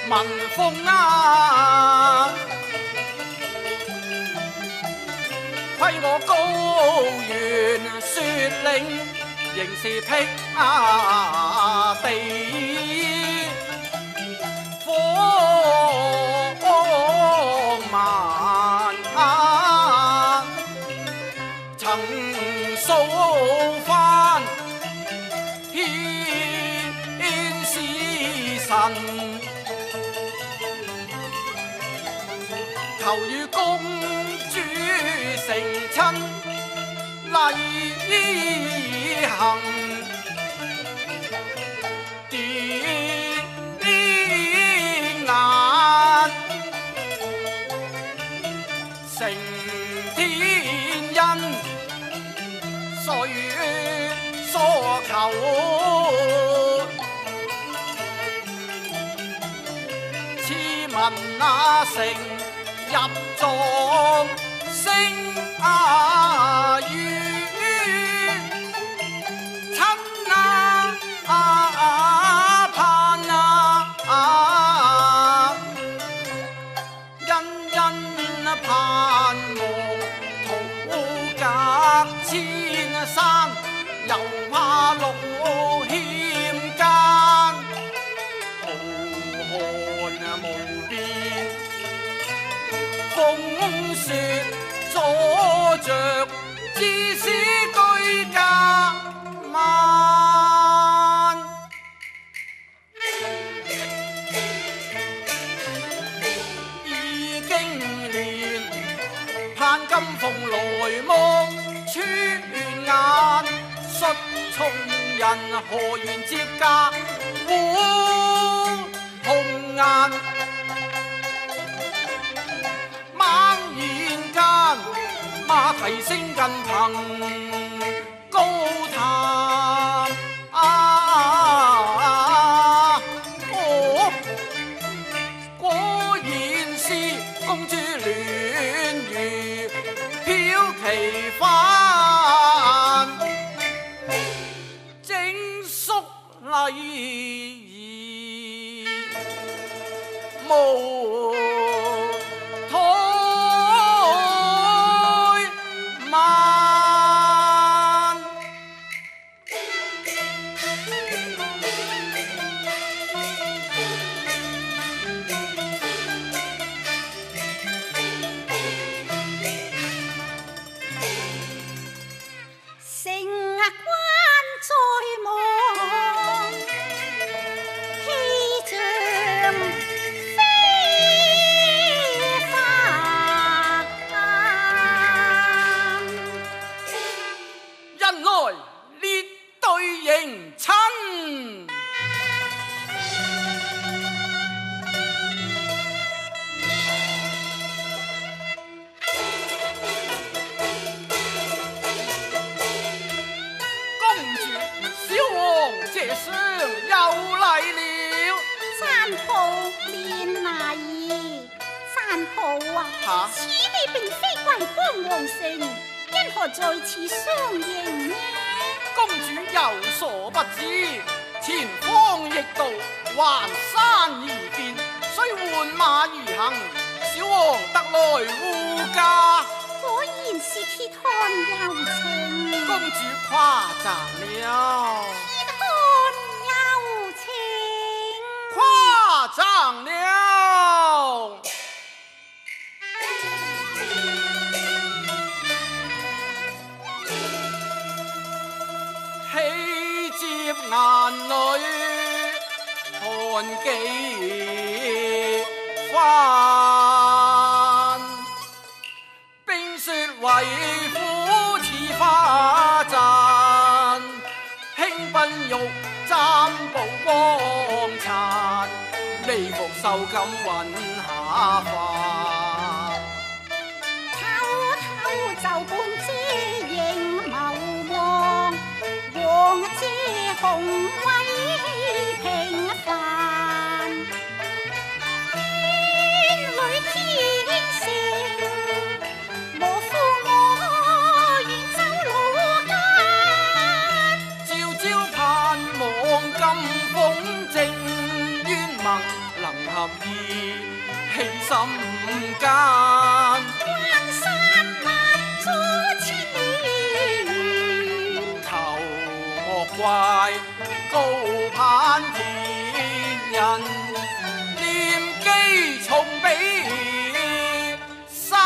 文風啊，揮我高原雪嶺，仍是僻地荒蠻曾數番獻使臣。求與公主成親禮行，點眼成天恩，誰所求？賜文那成入狀聲語，親盼殷盼望途隔千山，又怕路險艱，浩瀚無邊。風雪阻着，致使居家慢。已經亂，盼金鳳來望穿眼，率從人何緣接駕烏紅顏。馬蹄聲近憑高談果然是公主戀如飄奇帆，整肅禮儀無此地並非貴邦皇城，因何在此相迎呢？公主有所不知，前方逆道環山而變，雖換馬而行，小王得來護駕。果然是鐵漢柔情，公主誇讚了。鐵漢柔情，誇讚了。喜接眼淚看幾番，冰雪為虎似花綻，輕賓玉簪寶光殘，微服瘦感揾下飯。偷偷就半遮影眸望，王遮雄威平凡，天裏天成，我負我願走路間，朝朝盼望金鳳正，冤盟能合盼天人，念機重比山。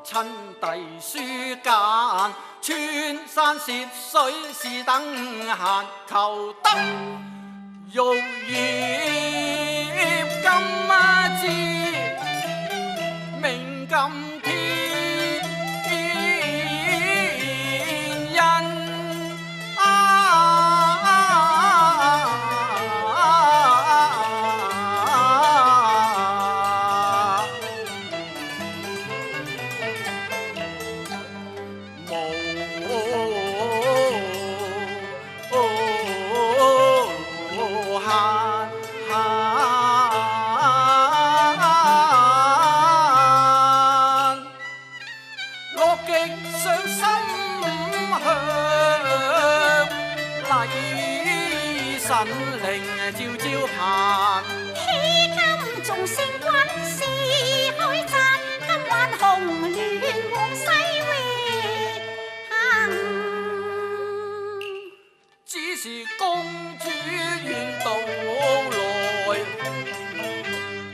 親弟書間，穿山涉水是等閒，求得玉葉金枝，明今天人神靈照照盼，披金眾星君四海讚，今晚紅鸞往西域行。只是公主遠道來，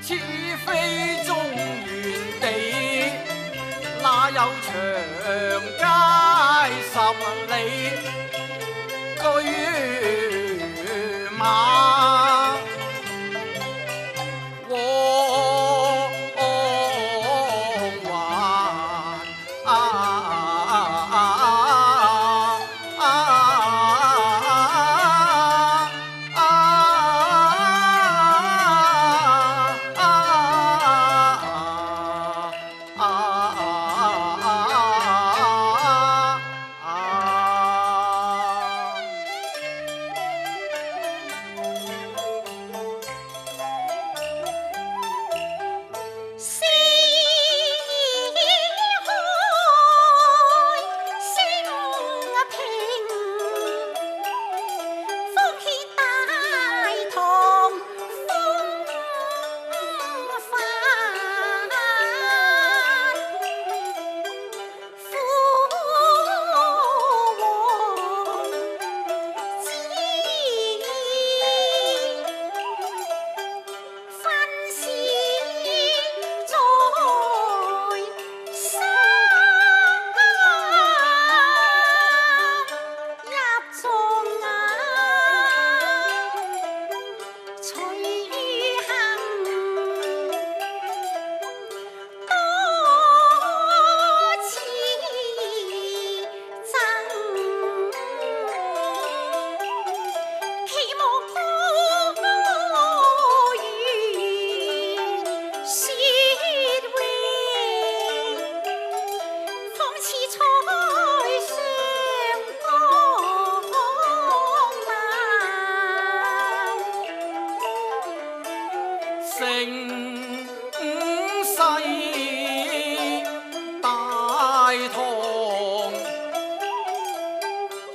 似非中原地，哪有長街十里居馬往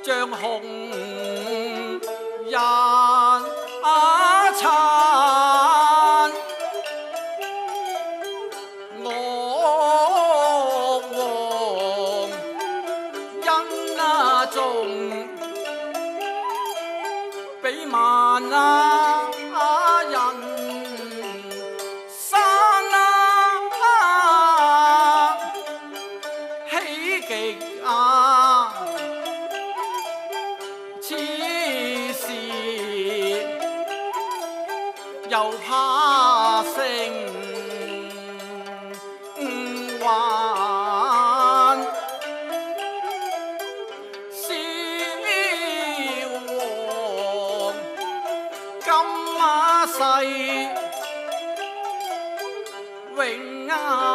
像紅日殘，我王又怕成患，小王今世永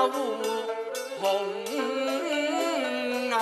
護紅顏。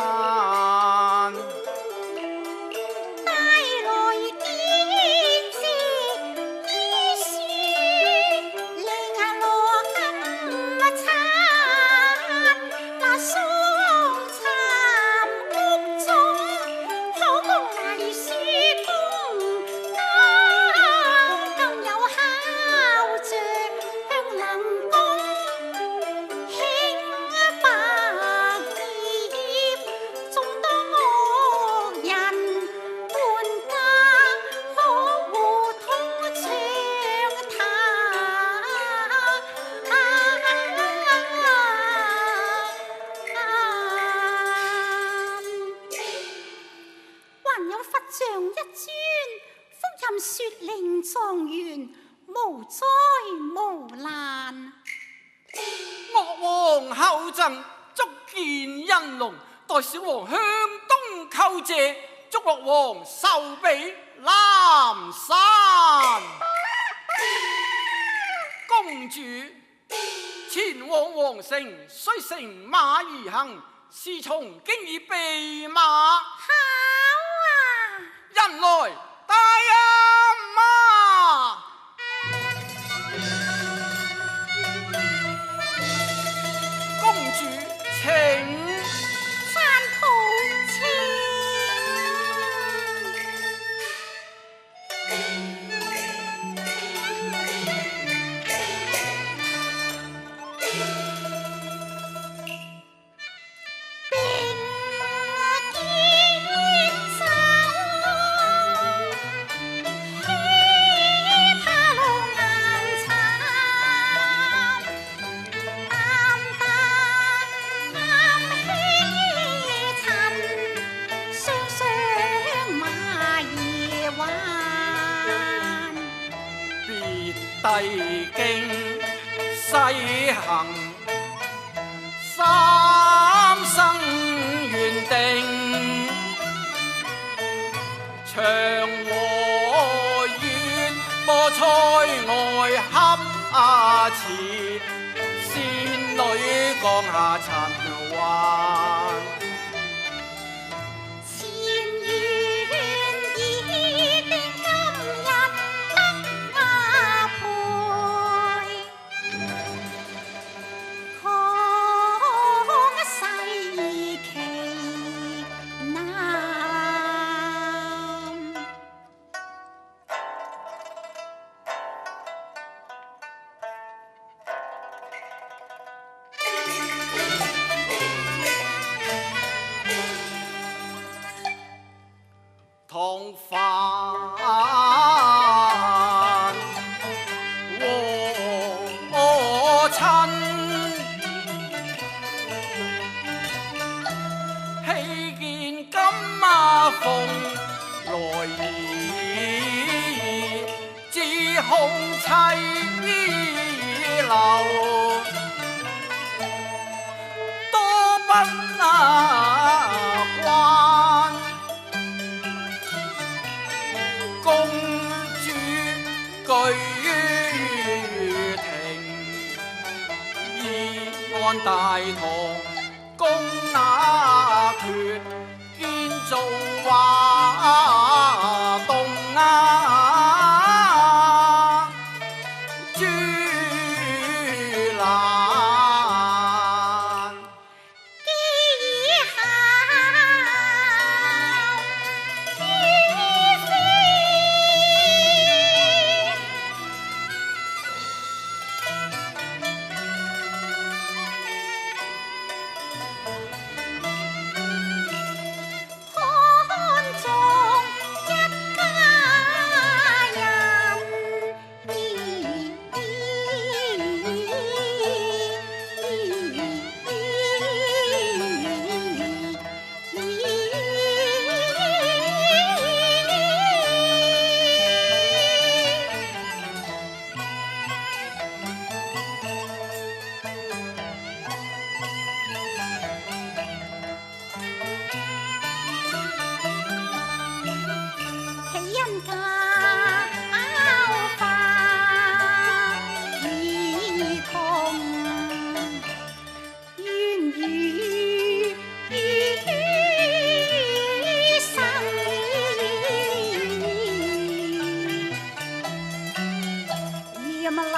雪靈狀元，無災無難。岳王厚贈，足見恩隆。待小王向東叩謝，祝岳王壽比南山。公主前往皇城，須乘馬而行，侍從經已備馬。好啊！人來大任啊！公主請。山抱請。帝經西行，三生緣定，長和月菠菜外恰似，仙女降下塵寰。唐帆和親，喜見金馬鳳來儀，自紅砌樓，多不慣。公主據庭，議案大堂，公那決，建造畫棟啊，朱蘭。劍樓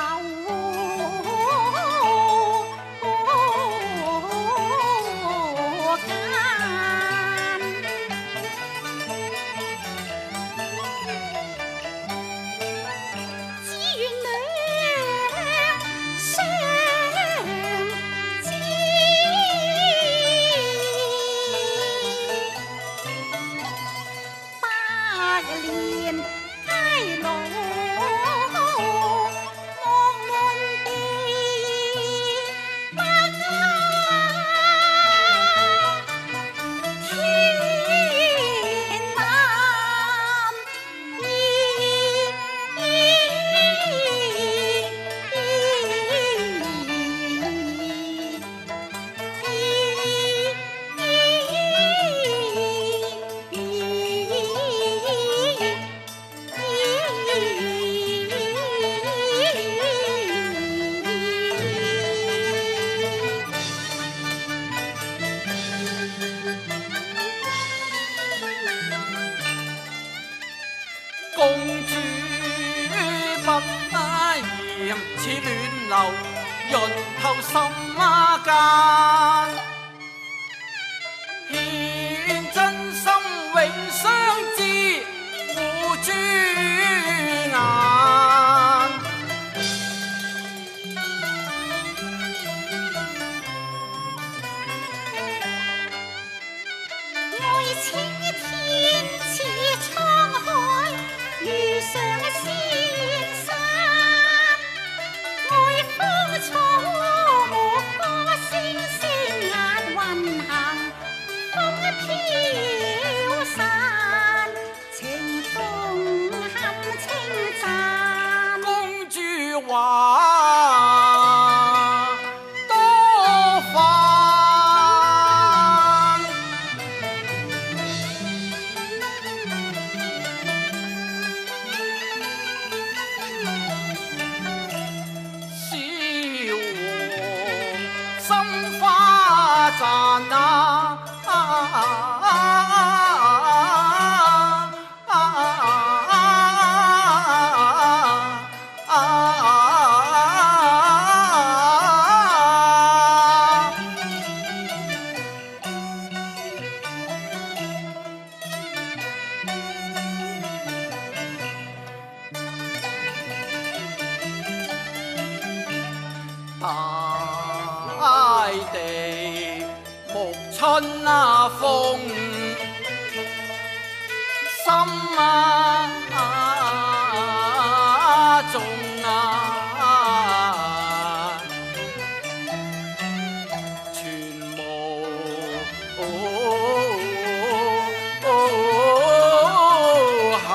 公主不嫌似亂流，潤透心間，獻真心永相知，護珠眼。愛似天，似滄海，遇上仙山，愛風草木歌聲聲壓運行，風飄散，情動堪稱讚。公主話多煩。心花綻大地暮春風，心中全無含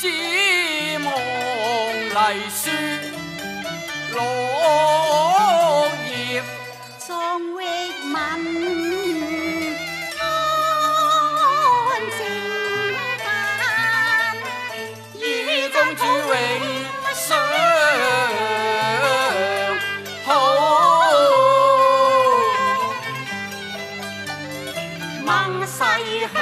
只望麗書落葉，壯域文安靜間，與公主永相好，盟誓鄉。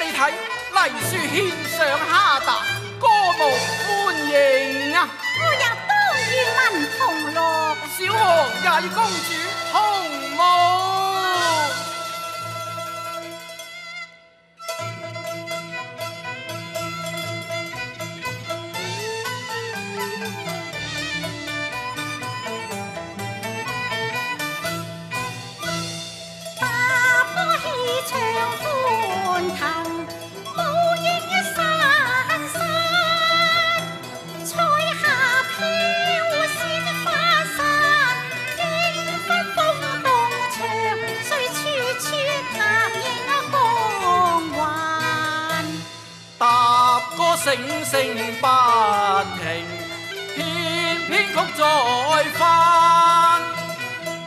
你睇麗書獻上哈達，歌舞歡迎啊！我也當與民同樂，小王也與公主同舞。打波氣場歡騰，舞影散散，彩霞飄鮮花散，櫻花風動。聲聲不停，偏偏曲再翻。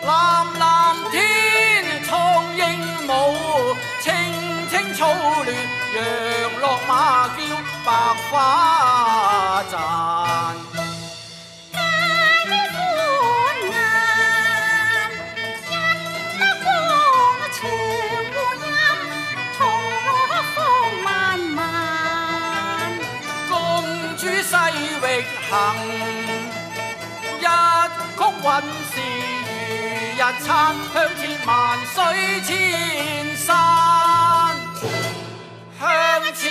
藍藍天蒼鸚舞，青青草亂，楊落馬叫白花綻。西域行，一曲韻事如日餐，香千萬水千山，香千